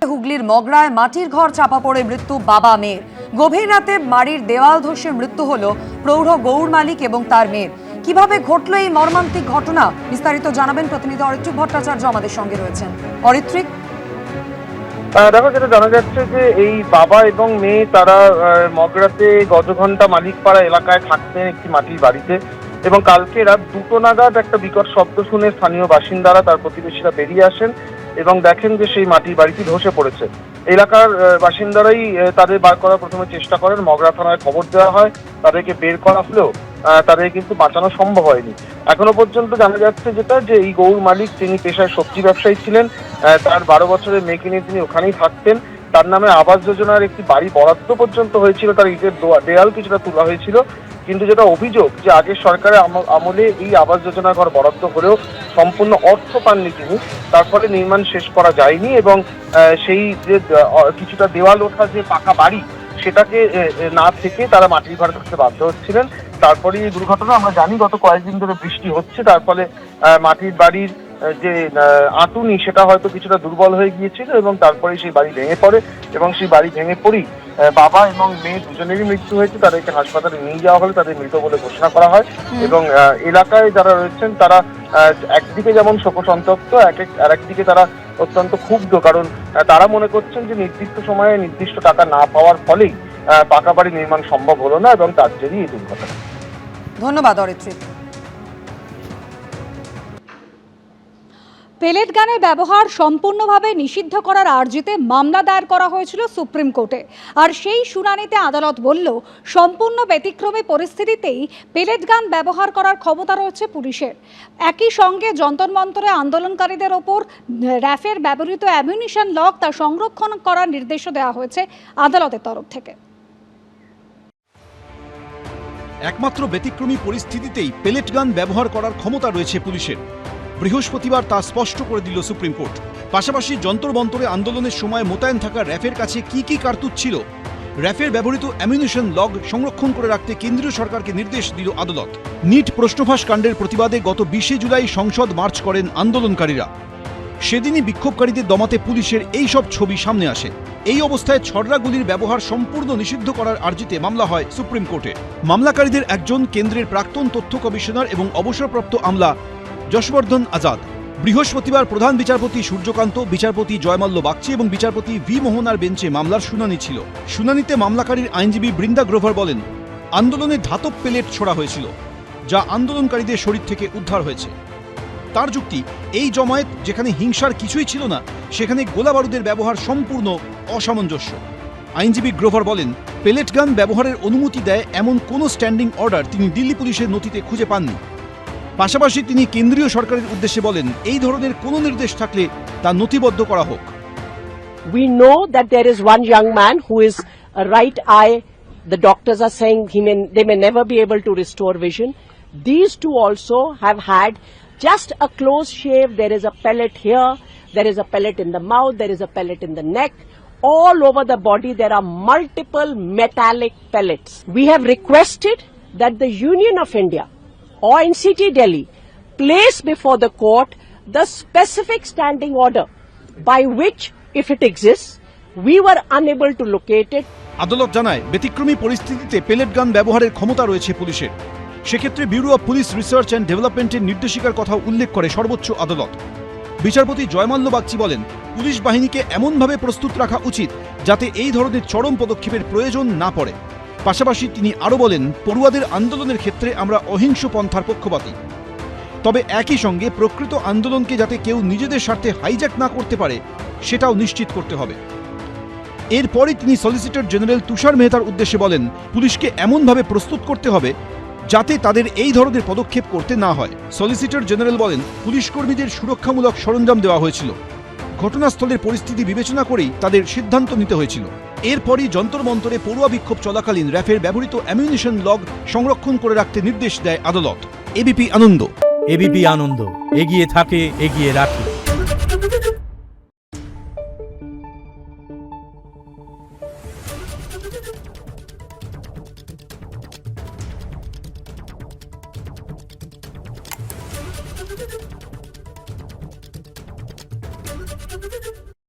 হুগলির মগরায় মাটির ঘর চাপা পড়ে মৃত্যু বাবা মেয়ের। গভীর রাতে বাড়ির দেওয়াল ধসে মৃত্যু হলো প্রৌঢ় গৌর মালিক এবং তার মেয়ের। কিভাবে ঘটলো এই মর্মান্তিক ঘটনা, বিস্তারিত জানাবেন প্রতিনিধি অরিত্রিক ভট্টাচার্য আমাদের সঙ্গে রয়েছেন। অরিত্রিক, দেখো, যেটা জানা যাচ্ছে যে এই বাবা এবং মেয়ে তারা মগরাতে গজঘণ্টা মালিকপাড়া এলাকায় থাকতেন একটি মাটির বাড়িতে, এবং কালকে রাত 2টো নাগাদ একটা বিকট শব্দ শুনে স্থানীয় বাসিন্দারা, তার প্রতিবেশীরা বেরিয়ে আসেন এবং দেখেন যে সেই মাটির বাড়িটি ধসে পড়েছে। এলাকার বাসিন্দারাই তাদের বার করার প্রথমে চেষ্টা করেন, মগরা থানায় খবর দেওয়া হয়, তাদেরকে বের করা হলেও তাদের কিন্তু বাঁচানো সম্ভব হয়নি। এখনো পর্যন্ত জানা যাচ্ছে যেটা, যে এই গৌর মালিক তিনি পেশায় সবজি ব্যবসায়ী ছিলেন, তার 12 বছরের মেয়েকে নিয়ে তিনি ওখানেই থাকতেন। তার নামে আবাস যোজনার একটি বাড়ি বরাদ্দ পর্যন্ত হয়েছিল, তার ইটের দেয়াল কিছুটা তোলা হয়েছিল, কিন্তু যেটা অভিযোগ যে আগের সরকারের আমলে এই আবাস যোজনার ঘর বরাদ্দ হলেও সম্পূর্ণ অর্থ পাননি তিনি, তার ফলে নির্মাণ শেষ করা যায়নি এবং সেই যে কিছুটা দেওয়াল ওঠা যে পাকা বাড়ি, সেটাকে না থেকে তারা মাটির ঘর করতে বাধ্য হচ্ছিলেন। তারপরে এই দুর্ঘটনা আমরা জানি, গত কয়েকদিন ধরে বৃষ্টি হচ্ছে, তার ফলে মাটির বাড়ির যে আঁটুনি সেটা হয়তো কিছুটা দুর্বল হয়ে গিয়েছিল এবং তারপরে সেই বাড়ি ভেঙে পড়ে, এবং সেই বাড়ি ভেঙে পড়েই বাবা এবং মেয়ে দুজনেরই মৃত্যু হয়েছে। তাদেরকে হাসপাতালে নিয়ে যাওয়া হলে তাদের মৃত বলে ঘোষণা করা হয় এবং এলাকায় যারা রয়েছেন তারা একদিকে যেমন শোকসন্তপ্ত, আরেকদিকে তারা অত্যন্ত ক্ষুব্ধ, কারণ তারা মনে করছেন যে নির্দিষ্ট সময়ে নির্দিষ্ট টাকা না পাওয়ার ফলেই পাকা বাড়ি নির্মাণ সম্ভব হলো না এবং তার জেরেই এই দুর্ঘটনা। ধন্যবাদ অরিত্রিক। পেলেট গানের ব্যবহার সম্পূর্ণভাবে নিষিদ্ধ করার আর্জিতে মামলা দায়ের করা হয়েছিল সুপ্রিম কোর্টে, আর সেই শুনানিতে আদালত বলল সম্পূর্ণ ব্যতিক্রমী পরিস্থিতিতেই পেলেট গান ব্যবহার করার ক্ষমতা রয়েছে পুলিশের। একই সঙ্গে যন্তর মন্তরে আন্দোলনকারীদের ওপর র্যাফের ব্যবহৃত অ্যামিউনিশন লক তা সংরক্ষণ করার নির্দেশও দেওয়া হয়েছে আদালতের তরফ থেকে। একমাত্র ব্যতিক্রমী পরিস্থিতিতেই পেলেট গান ব্যবহার করার ক্ষমতা রয়েছে পুলিশের। বৃহস্পতিবার তা স্পষ্ট করে দিল সুপ্রিম কোর্ট। পাশাপাশি যন্তর মন্তরে আন্দোলনের সময় মোতায়েন থাকা র্যাফের কাছে কি কি কারতুজ ছিল, র্যাফের ব্যবহৃত অ্যামিউনিশন লগ সংরক্ষণ করে রাখতে কেন্দ্রীয় সরকারকে নির্দেশ দিল আদালত। নিট প্রশ্নফাঁস কাণ্ডের প্রতিবাদে গত 20শে জুলাই সংসদ মার্চ করেন আন্দোলনকারীরা। সেদিনই বিক্ষোভকারীদের দমাতে পুলিশের এই সব ছবি সামনে আসে। এই অবস্থায় ছড়রা গুলির ব্যবহার সম্পূর্ণ নিষিদ্ধ করার আর্জিতে মামলা হয় সুপ্রিম কোর্টে। মামলাকারীদের একজন কেন্দ্রের প্রাক্তন তথ্য কমিশনার এবং অবসরপ্রাপ্ত আমলা যশবর্ধন আজাদ। বৃহস্পতিবার প্রধান বিচারপতি সূর্যকান্ত, বিচারপতি জয়মাল্য বাগচি এবং বিচারপতি ভি মোহনার বেঞ্চে মামলার শুনানি ছিল। শুনানিতে মামলাকারীর আইনজীবী বৃন্দা গ্রোভার বলেন, আন্দোলনে ধাতব পেলেট ছোড়া হয়েছিল, যা আন্দোলনকারীদের শরীর থেকে উদ্ধার হয়েছে। তার যুক্তি, এই জমায়েত যেখানে হিংসার কিছুই ছিল না, সেখানে গোলাবারুদের ব্যবহার সম্পূর্ণ অসামঞ্জস্য। আইনজীবী গ্রোভার বলেন, পেলেট গান ব্যবহারের অনুমতি দেয় এমন কোনো স্ট্যান্ডিং অর্ডার তিনি দিল্লি পুলিশের নথিতে খুঁজে পাননি। পাশাপাশি তিনি কেন্দ্রীয় সরকারের উদ্দেশ্যে বলেন, এই ধরনের কোনো নির্দেশ থাকলে তা নথিবদ্ধ করা হোক। We know that there is one young man who is a right eye. The doctors are saying they may never be able to restore vision. These two also have had just a close shave. There is a pellet here, there is a pellet in the mouth, there is a pellet in the neck. All over the body there are multiple metallic pellets. We have requested that the Union of India or NCT Delhi place before the court the specific standing order by which, if it exists, we were unable to locate it. আদালত জানায়, ব্যতিক্রমী পরিস্থিতিতে plate গান ব্যবহারের ক্ষমতা রয়েছে পুলিশের। সেক্ষেত্রে bureau of police research and ডেভেলপমেন্টের নির্দেশিকার কথা উল্লেখ করে সর্বোচ্চ আদালত। বিচারপতি জয়মাল্য বাগচি বলেন, পুলিশ বাহিনীকে এমনভাবে প্রস্তুত রাখা উচিত যাতে এই ধরনের চরম পদক্ষেপের প্রয়োজন না পড়ে। পাশাপাশি তিনি আরও বলেন, পড়ুয়াদের আন্দোলনের ক্ষেত্রে আমরা অহিংস পন্থার পক্ষপাতী, তবে একই সঙ্গে প্রকৃত আন্দোলনকে যাতে কেউ নিজেদের স্বার্থে হাইজ্যাক না করতে পারে সেটাও নিশ্চিত করতে হবে। এরপরই তিনি সলিসিটর জেনারেল তুষার মেহতার উদ্দেশ্যে বলেন, পুলিশকে এমনভাবে প্রস্তুত করতে হবে যাতে তাদের এই ধরনের পদক্ষেপ করতে না হয়। সলিসিটর জেনারেল বলেন, পুলিশ কর্মীদের সুরক্ষামূলক সরঞ্জাম দেওয়া হয়েছিল, ঘটনাস্থলের পরিস্থিতি বিবেচনা করেই তাদের সিদ্ধান্ত নিতে হয়েছিল। এরপরই যন্তর মন্তরে পড়ুয়া বিক্ষোভ চলাকালীন র্যাফের ব্যবহৃত অ্যামিউনিশন লগ সংরক্ষণ করে রাখতে নির্দেশ দেয় আদালত। এবিপি আনন্দ। এবিপি আনন্দ, এগিয়ে থাকে, এগিয়ে রাখে।